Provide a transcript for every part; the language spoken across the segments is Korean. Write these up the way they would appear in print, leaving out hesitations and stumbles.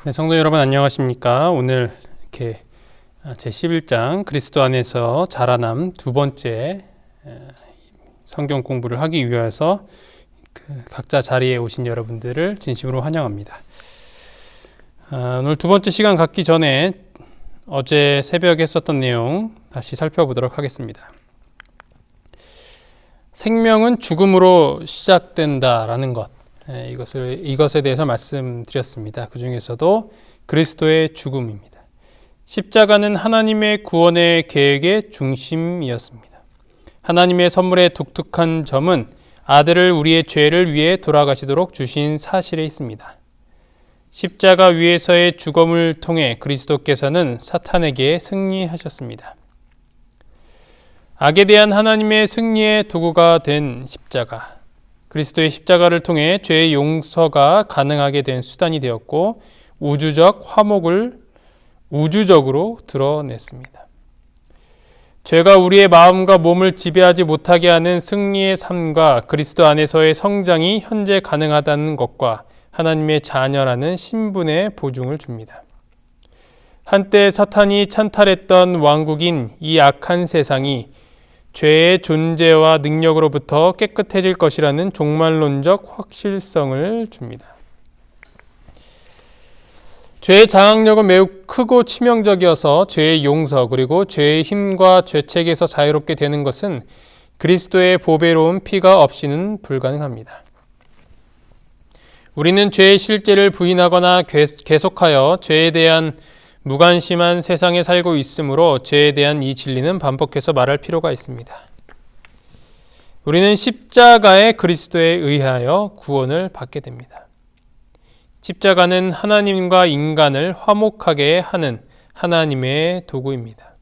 네, 성도 여러분 안녕하십니까? 오늘 이렇게 제 11장 그리스도 안에서 자라남 두 번째 성경 공부를 하기 위해서 각자 자리에 오신 여러분들을 진심으로 환영합니다. 오늘 두 번째 시간 갖기 전에 어제 새벽에 썼던 내용 다시 살펴보도록 하겠습니다. 생명은 죽음으로 시작된다라는 것, 이것에 대해서 말씀드렸습니다. 그 중에서도 그리스도의 죽음입니다. 십자가는 하나님의 구원의 계획의 중심이었습니다. 하나님의 선물의 독특한 점은 아들을 우리의 죄를 위해 돌아가시도록 주신 사실에 있습니다. 십자가 위에서의 죽음을 통해 그리스도께서는 사탄에게 승리하셨습니다. 악에 대한 하나님의 승리의 도구가 된 십자가, 그리스도의 십자가를 통해 죄의 용서가 가능하게 된 수단이 되었고 우주적 화목을 우주적으로 드러냈습니다. 죄가 우리의 마음과 몸을 지배하지 못하게 하는 승리의 삶과 그리스도 안에서의 성장이 현재 가능하다는 것과 하나님의 자녀라는 신분의 보증을 줍니다. 한때 사탄이 찬탈했던 왕국인 이 악한 세상이 죄의 존재와 능력으로부터 깨끗해질 것이라는 종말론적 확실성을 줍니다. 죄의 장악력은 매우 크고 치명적이어서 죄의 용서 그리고 죄의 힘과 죄책에서 자유롭게 되는 것은 그리스도의 보배로운 피가 없이는 불가능합니다. 우리는 죄의 실제를 부인하거나 계속하여 죄에 대한 무관심한 세상에 살고 있으므로 죄에 대한 이 진리는 반복해서 말할 필요가 있습니다. 우리는 십자가의 그리스도에 의하여 구원을 받게 됩니다. 십자가는 하나님과 인간을 화목하게 하는 하나님의 도구입니다.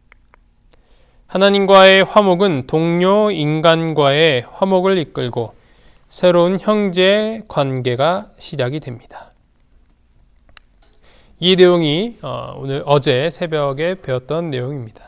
하나님과의 화목은 동료 인간과의 화목을 이끌고 새로운 형제 관계가 시작이 됩니다. 이 내용이 어제 새벽에 배웠던 내용입니다.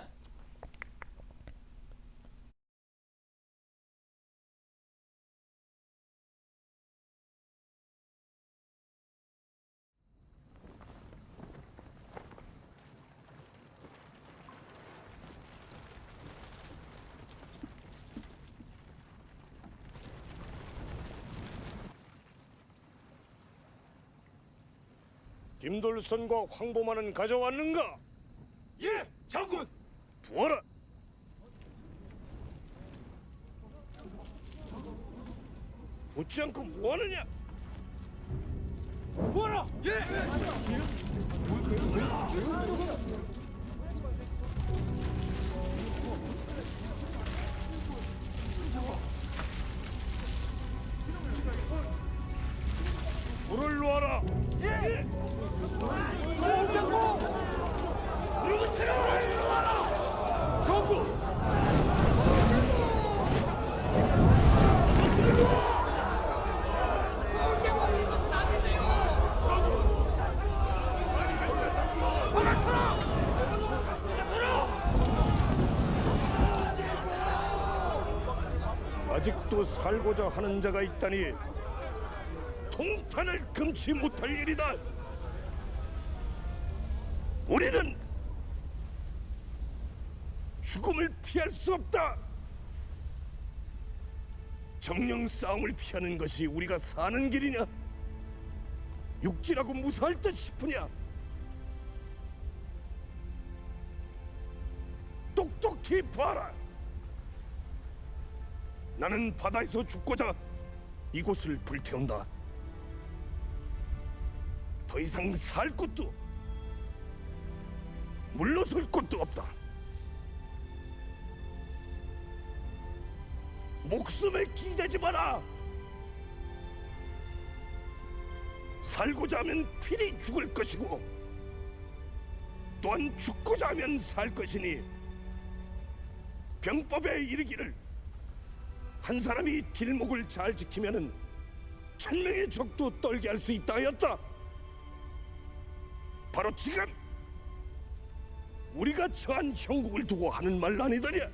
김돌선과 황보만은 가져왔는가? 예, 장군! 부어라! 웃지 않고 뭐하느냐? 부어라! 예! 불을 놓아라! 예! 장군! 무릎을 세워라! 장군! 아직도 살고자 하는 자가 있다니 통탄을 금치 못할 일이다. 우리는 죽음을 피할 수 없다. 정령 싸움을 피하는 것이 우리가 사는 길이냐? 육지라고 무사할 듯 싶으냐? 똑똑히 봐라. 나는 바다에서 죽고자 이곳을 불태운다. 더 이상 살 곳도 물러설 곳도 없다. 목숨에 기대지 마라. 살고자 하면 필히 죽을 것이고 또한 죽고자 하면 살 것이니 병법에 이르기를 한 사람이 길목을 잘 지키면은 천명의 적도 떨게 할 수 있다 하였다. 바로 지금 우리가 처한 형국을 두고 하는 말 아니더냐?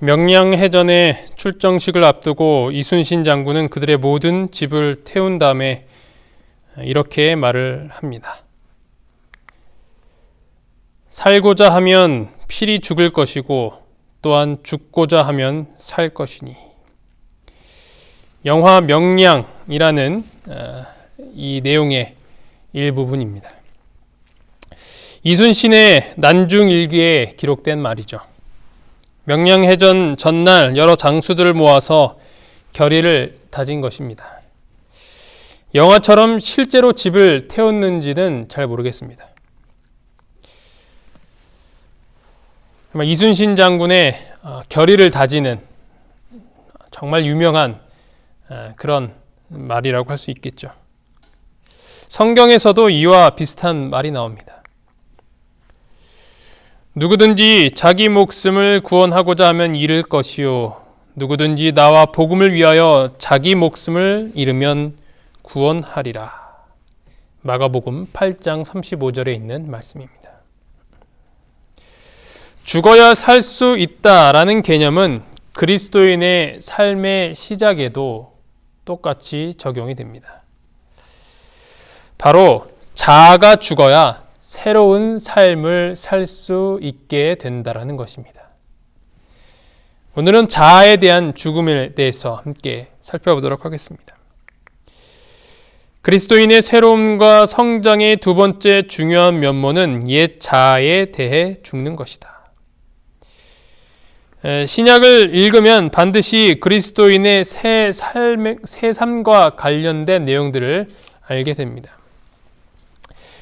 명량해전의 출정식을 앞두고 이순신 장군은 그들의 모든 집을 태운 다음에 이렇게 말을 합니다. 살고자 하면 필히 죽을 것이고 또한 죽고자 하면 살 것이니. 영화 명량이라는 이 내용의 일부분입니다. 이순신의 난중일기에 기록된 말이죠. 명량해전 전날 여러 장수들을 모아서 결의를 다진 것입니다. 영화처럼 실제로 집을 태웠는지는 잘 모르겠습니다. 이순신 장군의 결의를 다지는 정말 유명한 그런 말이라고 할 수 있겠죠. 성경에서도 이와 비슷한 말이 나옵니다. 누구든지 자기 목숨을 구원하고자 하면 잃을 것이요 누구든지 나와 복음을 위하여 자기 목숨을 잃으면 구원하리라. 마가복음 8장 35절에 있는 말씀입니다. 죽어야 살 수 있다라는 개념은 그리스도인의 삶의 시작에도 똑같이 적용이 됩니다. 바로 자아가 죽어야 새로운 삶을 살 수 있게 된다라는 것입니다. 오늘은 자아에 대한 죽음에 대해서 함께 살펴보도록 하겠습니다. 그리스도인의 새로움과 성장의 두 번째 중요한 면모는 옛 자아에 대해 죽는 것이다. 신약을 읽으면 반드시 그리스도인의 새 삶과 관련된 내용들을 알게 됩니다.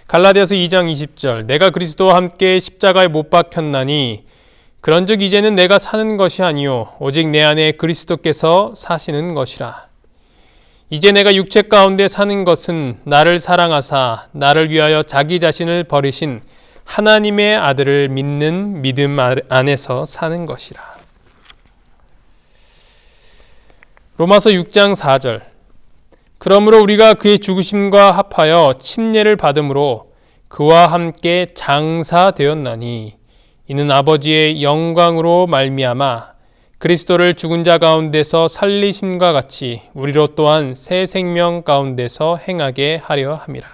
갈라디아서 2장 20절 내가 그리스도와 함께 십자가에 못 박혔나니 그런즉 이제는 내가 사는 것이 아니요 오직 내 안에 그리스도께서 사시는 것이라. 이제 내가 육체 가운데 사는 것은 나를 사랑하사 나를 위하여 자기 자신을 버리신 하나님의 아들을 믿는 믿음 안에서 사는 것이라. 로마서 6장 4절 그러므로 우리가 그의 죽으심과 합하여 침례를 받음으로 그와 함께 장사되었나니 이는 아버지의 영광으로 말미암아 그리스도를 죽은 자 가운데서 살리심과 같이 우리로 또한 새 생명 가운데서 행하게 하려 함이라.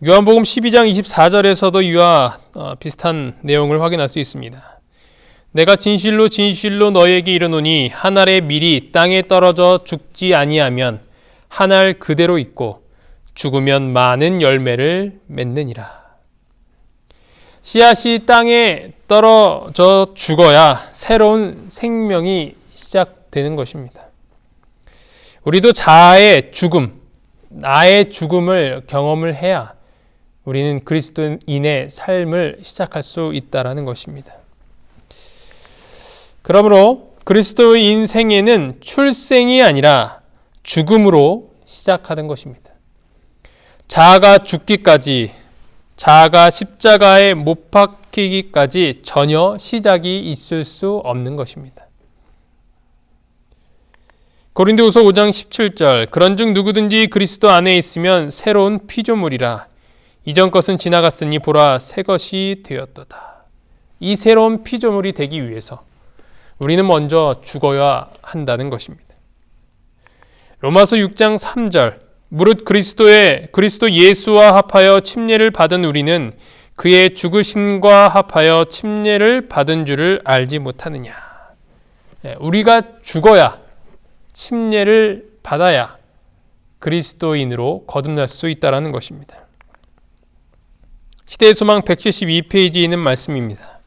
요한복음 12장 24절에서도 이와 비슷한 내용을 확인할 수 있습니다. 내가 진실로 진실로 너희에게 이르노니 한 알의 밀이 땅에 떨어져 죽지 아니하면 한 알 그대로 있고 죽으면 많은 열매를 맺느니라. 씨앗이 땅에 떨어져 죽어야 새로운 생명이 시작되는 것입니다. 우리도 자아의 죽음, 나의 죽음을 경험을 해야 우리는 그리스도인의 삶을 시작할 수 있다는 것입니다. 그러므로 그리스도의 인생에는 출생이 아니라 죽음으로 시작하는 것입니다. 자아가 죽기까지, 자아가 십자가에 못 박히기까지 전혀 시작이 있을 수 없는 것입니다. 고린도후서 5장 17절 그런즉 누구든지 그리스도 안에 있으면 새로운 피조물이라. 이전 것은 지나갔으니 보라 새 것이 되었도다. 이 새로운 피조물이 되기 위해서 우리는 먼저 죽어야 한다는 것입니다. 로마서 6장 3절 무릇 그리스도 예수와 합하여 침례를 받은 우리는 그의 죽으심과 합하여 침례를 받은 줄을 알지 못하느냐. 우리가 죽어야 침례를 받아야 그리스도인으로 거듭날 수 있다는 것입니다. 시대의 소망 172페이지에 있는 말씀입니다.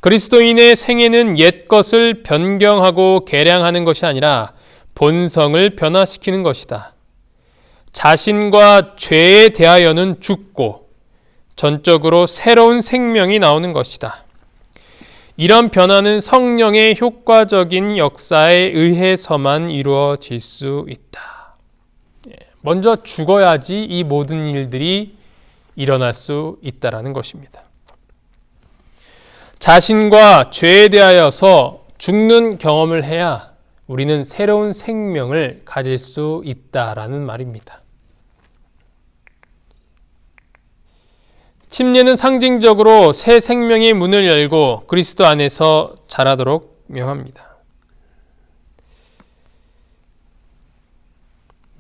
그리스도인의 생애는 옛 것을 변경하고 개량하는 것이 아니라 본성을 변화시키는 것이다. 자신과 죄에 대하여는 죽고 전적으로 새로운 생명이 나오는 것이다. 이런 변화는 성령의 효과적인 역사에 의해서만 이루어질 수 있다. 먼저 죽어야지 이 모든 일들이 일어날 수 있다는 것입니다. 자신과 죄에 대하여서 죽는 경험을 해야 우리는 새로운 생명을 가질 수 있다라는 말입니다. 침례는 상징적으로 새 생명의 문을 열고 그리스도 안에서 자라도록 명합니다.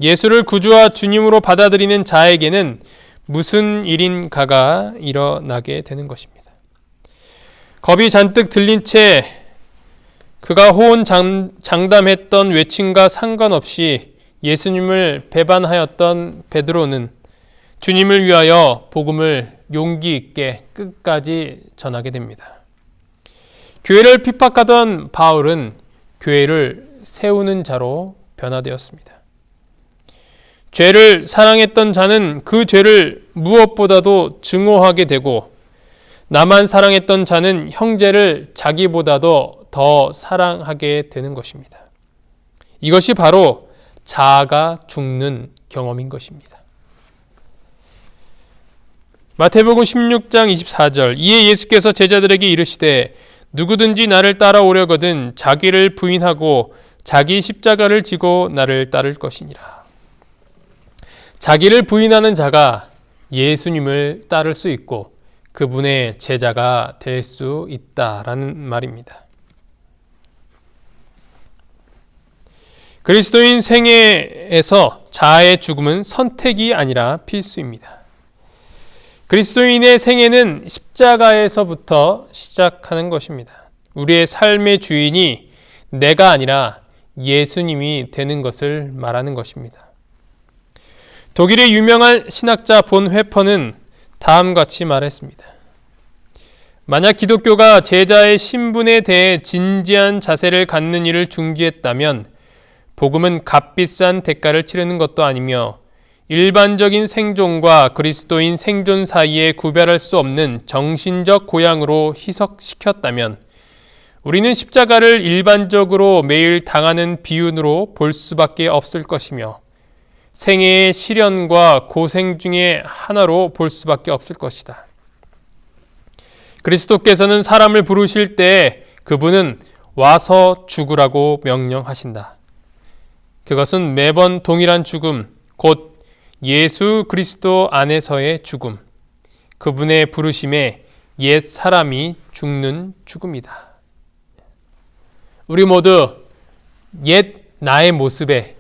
예수를 구주와 주님으로 받아들이는 자에게는 무슨 일인가가 일어나게 되는 것입니다. 겁이 잔뜩 들린 채 그가 호언장담했던 외침과 상관없이 예수님을 배반하였던 베드로는 주님을 위하여 복음을 용기 있게 끝까지 전하게 됩니다. 교회를 핍박하던 바울은 교회를 세우는 자로 변화되었습니다. 죄를 사랑했던 자는 그 죄를 무엇보다도 증오하게 되고, 나만 사랑했던 자는 형제를 자기보다도 더 사랑하게 되는 것입니다. 이것이 바로 자아가 죽는 경험인 것입니다. 마태복음 16장 24절, 이에 예수께서 제자들에게 이르시되 누구든지 나를 따라오려거든 자기를 부인하고 자기 십자가를 지고 나를 따를 것이니라. 자기를 부인하는 자가 예수님을 따를 수 있고 그분의 제자가 될 수 있다라는 말입니다. 그리스도인 생애에서 자아의 죽음은 선택이 아니라 필수입니다. 그리스도인의 생애는 십자가에서부터 시작하는 것입니다. 우리의 삶의 주인이 내가 아니라 예수님이 되는 것을 말하는 것입니다. 독일의 유명한 신학자 본 회퍼는 다음과 같이 말했습니다. 만약 기독교가 제자의 신분에 대해 진지한 자세를 갖는 일을 중지했다면 복음은 값비싼 대가를 치르는 것도 아니며 일반적인 생존과 그리스도인 생존 사이에 구별할 수 없는 정신적 고향으로 희석시켰다면 우리는 십자가를 일반적으로 매일 당하는 비운으로 볼 수밖에 없을 것이며 생애의 시련과 고생 중에 하나로 볼 수밖에 없을 것이다. 그리스도께서는 사람을 부르실 때 그분은 와서 죽으라고 명령하신다. 그것은 매번 동일한 죽음, 곧 예수 그리스도 안에서의 죽음, 그분의 부르심에 옛 사람이 죽는 죽음이다. 우리 모두 옛 나의 모습에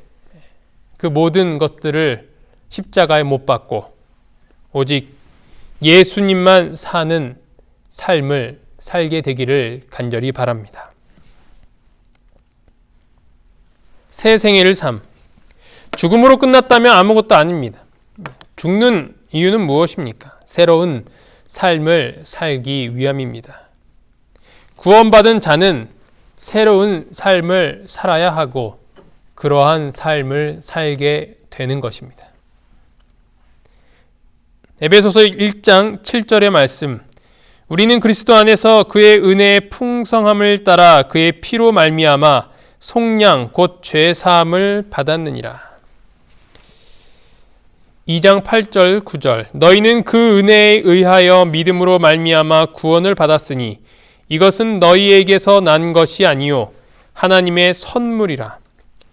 그 모든 것들을 십자가에 못 박고 오직 예수님만 사는 삶을 살게 되기를 간절히 바랍니다. 새 생애를 삶. 죽음으로 끝났다면 아무것도 아닙니다. 죽는 이유는 무엇입니까? 새로운 삶을 살기 위함입니다. 구원받은 자는 새로운 삶을 살아야 하고 그러한 삶을 살게 되는 것입니다. 에베소서 1장 7절의 말씀, 우리는 그리스도 안에서 그의 은혜의 풍성함을 따라 그의 피로 말미암아 속량 곧 죄사함을 받았느니라. 2장 8절 9절, 너희는 그 은혜에 의하여 믿음으로 말미암아 구원을 받았으니 이것은 너희에게서 난 것이 아니요 하나님의 선물이라.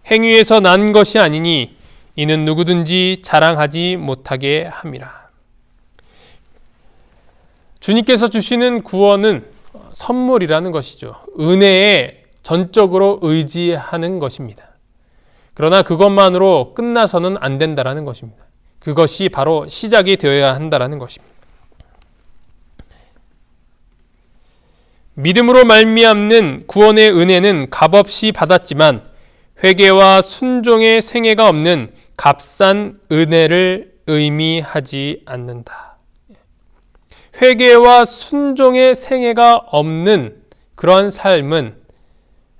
행위에서 난 것이 아니니 이는 누구든지 자랑하지 못하게 함이라. 주님께서 주시는 구원은 선물이라는 것이죠. 은혜에 전적으로 의지하는 것입니다. 그러나 그것만으로 끝나서는 안 된다라는 것입니다. 그것이 바로 시작이 되어야 한다라는 것입니다. 믿음으로 말미암는 구원의 은혜는 값없이 받았지만 회개와 순종의 생애가 없는 값싼 은혜를 의미하지 않는다. 회개와 순종의 생애가 없는 그런 삶은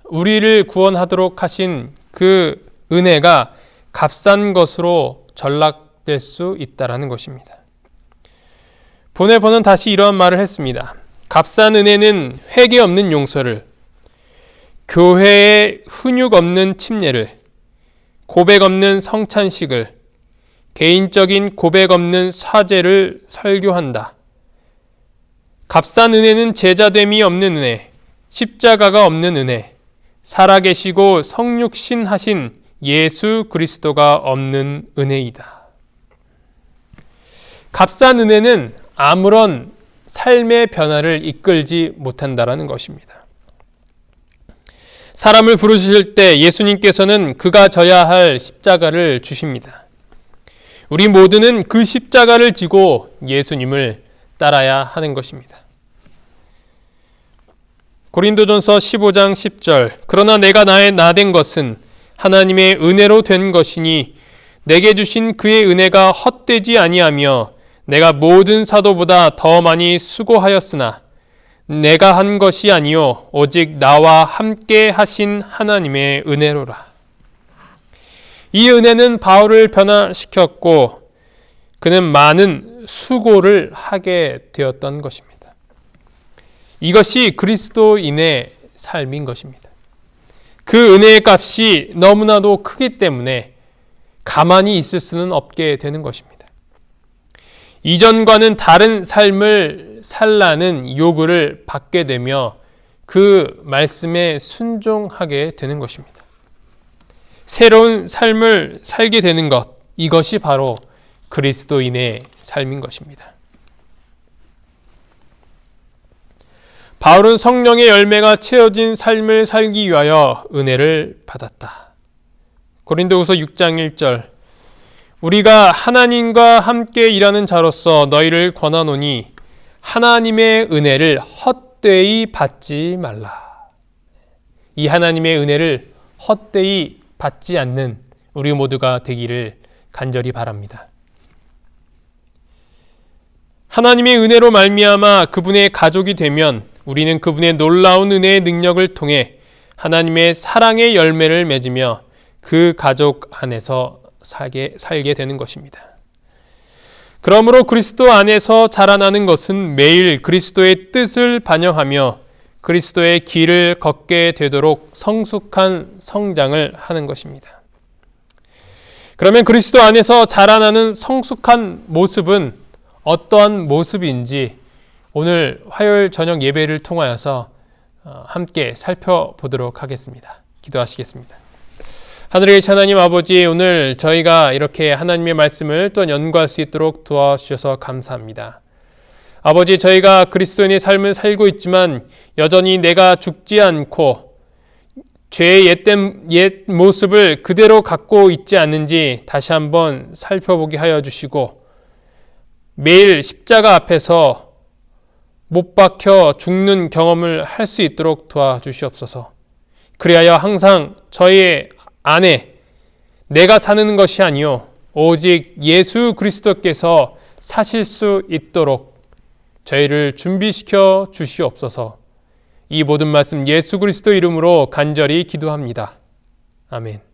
우리를 구원하도록 하신 그 은혜가 값싼 것으로 전락될 수 있다라는 것입니다. 본의 번은 다시 이러한 말을 했습니다. 값싼 은혜는 회개 없는 용서를, 교회에 훈육 없는 침례를, 고백 없는 성찬식을, 개인적인 고백 없는 사죄를 설교한다. 값싼 은혜는 제자됨이 없는 은혜, 십자가가 없는 은혜, 살아계시고 성육신하신 예수 그리스도가 없는 은혜이다. 값싼 은혜는 아무런 삶의 변화를 이끌지 못한다라는 것입니다. 사람을 부르실 때 예수님께서는 그가 져야 할 십자가를 주십니다. 우리 모두는 그 십자가를 지고 예수님을 따라야 하는 것입니다. 고린도전서 15장 10절 그러나 내가 나된 것은 하나님의 은혜로 된 것이니 내게 주신 그의 은혜가 헛되지 아니하며 내가 모든 사도보다 더 많이 수고하였으나 내가 한 것이 아니요 오직 나와 함께 하신 하나님의 은혜로라. 이 은혜는 바울을 변화시켰고 그는 많은 수고를 하게 되었던 것입니다. 이것이 그리스도인의 삶인 것입니다. 그 은혜의 값이 너무나도 크기 때문에 가만히 있을 수는 없게 되는 것입니다. 이전과는 다른 삶을 살라는 요구를 받게 되며 그 말씀에 순종하게 되는 것입니다. 새로운 삶을 살게 되는 것, 이것이 바로 그리스도인의 삶인 것입니다. 바울은 성령의 열매가 채워진 삶을 살기 위하여 은혜를 받았다. 고린도후서 6장 1절 우리가 하나님과 함께 일하는 자로서 너희를 권하노니 하나님의 은혜를 헛되이 받지 말라. 이 하나님의 은혜를 헛되이 받지 않는 우리 모두가 되기를 간절히 바랍니다. 하나님의 은혜로 말미암아 그분의 가족이 되면 우리는 그분의 놀라운 은혜의 능력을 통해 하나님의 사랑의 열매를 맺으며 그 가족 안에서 살게 되는 것입니다. 그러므로 그리스도 안에서 자라나는 것은 매일 그리스도의 뜻을 반영하며 그리스도의 길을 걷게 되도록 성숙한 성장을 하는 것입니다. 그러면 그리스도 안에서 자라나는 성숙한 모습은 어떠한 모습인지 오늘 화요일 저녁 예배를 통하여서 함께 살펴보도록 하겠습니다. 기도하시겠습니다. 하늘에 계신 하나님 아버지, 오늘 저희가 이렇게 하나님의 말씀을 또한 연구할 수 있도록 도와주셔서 감사합니다. 아버지, 저희가 그리스도인의 삶을 살고 있지만 여전히 내가 죽지 않고 죄의 옛 모습을 그대로 갖고 있지 않는지 다시 한번 살펴보게 하여 주시고 매일 십자가 앞에서 못 박혀 죽는 경험을 할 수 있도록 도와주시옵소서. 그리하여 항상 저희의 안에 내가 사는 것이 아니요 오직 예수 그리스도께서 사실 수 있도록 저희를 준비시켜 주시옵소서. 이 모든 말씀 예수 그리스도 이름으로 간절히 기도합니다. 아멘.